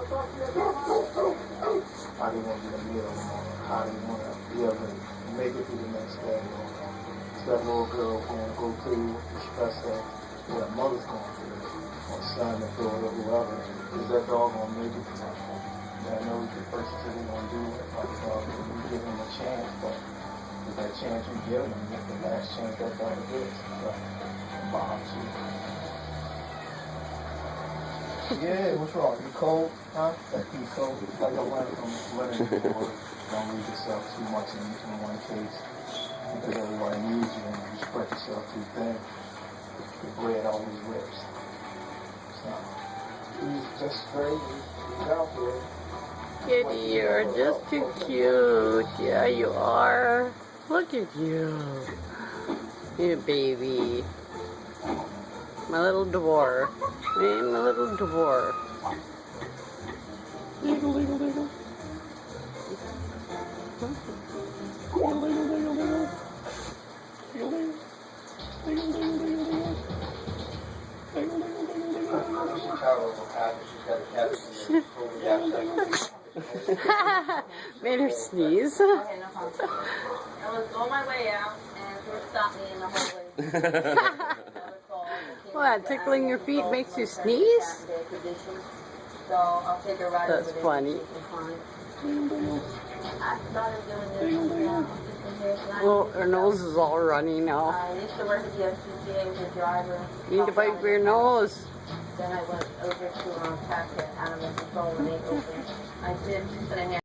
how they want to get a meal, or how they want to be able to make it through the next day. Or is that little girl going to go through the stress of what her mother's going through, or son, or daughter, whoever? Is that dog going to make it through that point? Yeah, I know the person said they're going to do it, like the dog, you give them a chance, but with that chance you give them, it's the last chance that dog gets. But it bothers you. Yeah, what's wrong? You cold? Huh? You cold? I don't want to come running before. Don't leave yourself too much in one case. Because everybody needs you, and if you spread yourself too thin, the bread always rips. So, he's just straight. He's out there. Kitty, you're just too cute. Yeah, you are. Look at you. You baby. My little dwarf. Hey, my little dwarf. Little, little, little. Little, little, little, little. Little, little. Little, little, little, little. Little, little, little, little. Made her sneeze. Okay, no problem. I was on my way out and he stopped me in the hallway. What, tickling your feet makes you sneeze? So I'll take her right That's over there. funny. I started doing this. Well, her nose is all runny now. I used to work at the FCCA as a driver. You need to wipe your nose. Then I went over to Packet Animal Control and they opened. I did, but I